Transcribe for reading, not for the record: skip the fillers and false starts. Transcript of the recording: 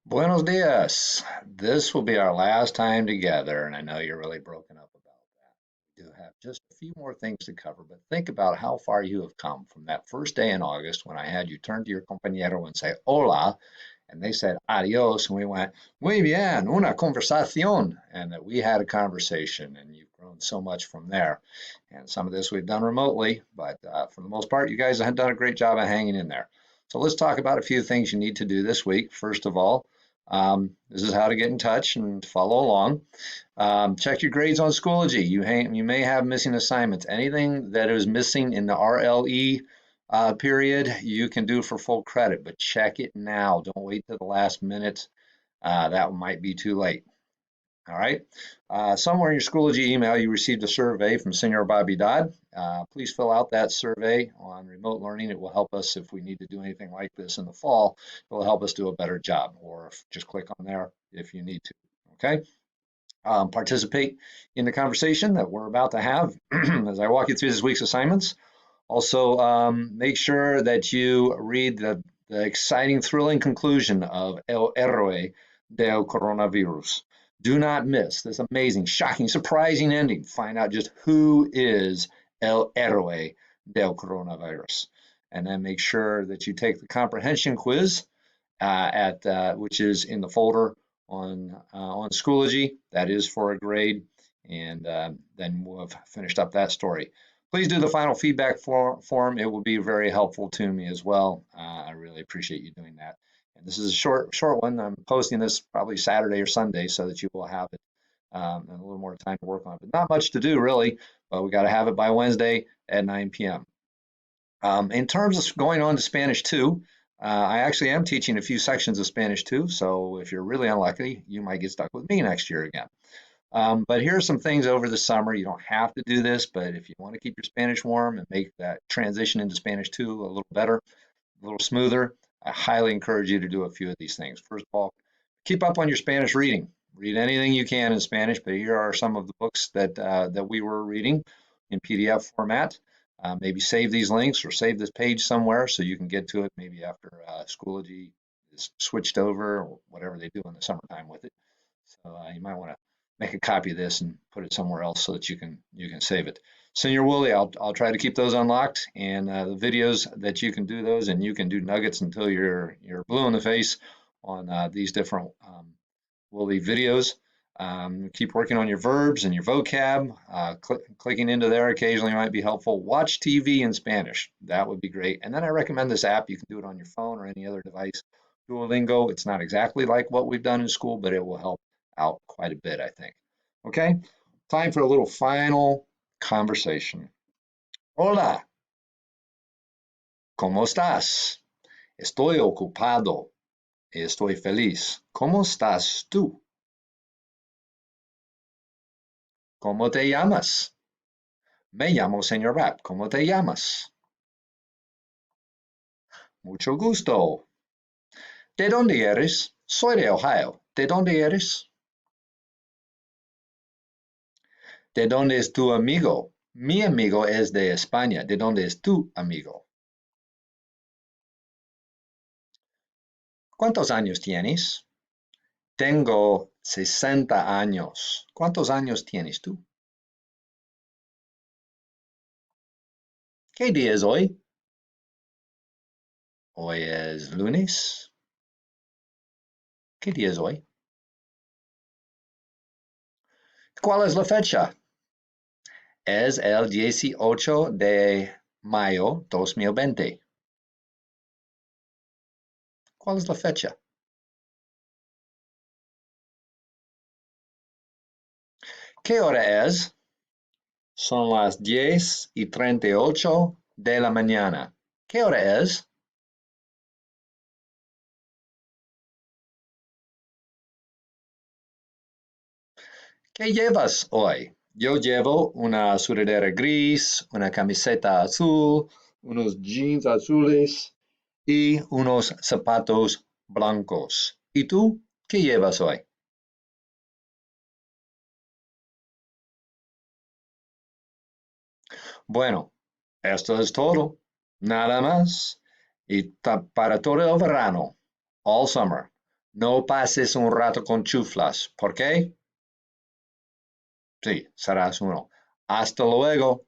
Buenos dias. This will be our last time together, and I know you're really broken up about that. We do have just a few more things to cover, but think about how far you have come from that first day in August when I had you turn to your compañero and say hola, and they said adios, and we went, muy bien, una conversación, and that we had a conversation, and you've grown so much from there. And some of this we've done remotely, but for the most part, you guys have done a great job of hanging in there. So let's talk about a few things you need to do this week. First of all, this is how to get in touch and follow along. Check your grades on Schoology. You may have missing assignments. Anything that is missing in the RLE period, you can do for full credit, but check it now. Don't wait to the last minute. That might be too late. All right. Somewhere in your Schoology email, you received a survey from Senor Bobby Dodd. Please fill out that survey on remote learning. It will help us if we need to do anything like this in the fall. It will help us do a better job, or just click on there if you need to. Okay. Participate in the conversation that we're about to have as I walk you through this week's assignments. Also, make sure that you read the exciting, thrilling conclusion of El Héroe del Coronavirus. Do not miss this amazing, shocking, surprising ending. Find out just who is El Héroe del Coronavirus. And then make sure that you take the comprehension quiz which is in the folder on Schoology. That is for a grade, and then we'll have finished up that story. Please do the final feedback form. It will be very helpful to me as well. I really appreciate you doing that. And this is a short one. I'm posting this probably Saturday or Sunday so that you will have it and a little more time to work on it. But not much to do really, but we got to have it by Wednesday at 9 p.m. In terms of going on to Spanish 2, I actually am teaching a few sections of Spanish 2, so if you're really unlucky, you might get stuck with me next year again. But here are some things over the summer. You don't have to do this, but if you want to keep your Spanish warm and make that transition into Spanish 2 a little better, a little smoother, I highly encourage you to do a few of these things. First of all, keep up on your Spanish reading. Read anything you can in Spanish, but here are some of the books that we were reading in PDF format. Maybe save these links or save this page somewhere so you can get to it maybe after Schoology is switched over or whatever they do in the summertime with it. So you might want to make a copy of this and put it somewhere else so that you can save it. Senior Woolley, I'll try to keep those unlocked, and the videos that you can do those, and you can do nuggets until you're blue in the face on these different Woolley videos. Keep working on your verbs and your vocab. Clicking into there occasionally might be helpful. Watch TV in Spanish. That would be great. And then I recommend this app. You can do it on your phone or any other device. Duolingo, it's not exactly like what we've done in school, but it will help out quite a bit, I think. Okay, time for a little final conversation. Hola, ¿cómo estás? Estoy ocupado. Estoy feliz. ¿Cómo estás tú? ¿Cómo te llamas? Me llamo Señor Rap. ¿Cómo te llamas? Mucho gusto. ¿De dónde eres? Soy de Ohio. ¿De dónde eres? ¿De dónde es tu amigo? Mi amigo es de España. ¿De dónde es tu amigo? ¿Cuántos años tienes? Tengo 60 años. ¿Cuántos años tienes tú? ¿Qué día es hoy? Hoy es lunes. ¿Qué día es hoy? ¿Cuál es la fecha? Es el 18 de mayo 2020. ¿Cuál es la fecha? ¿Qué hora es? Son las 10:38 de la mañana. ¿Qué hora es? ¿Qué llevas hoy? Yo llevo una sudadera gris, una camiseta azul, unos jeans azules y unos zapatos blancos. ¿Y tú qué llevas hoy? Bueno, esto es todo. Nada más. Y para todo el verano, all summer. No pases un rato con chuflas. ¿Por qué? Sí, serás uno. Hasta luego.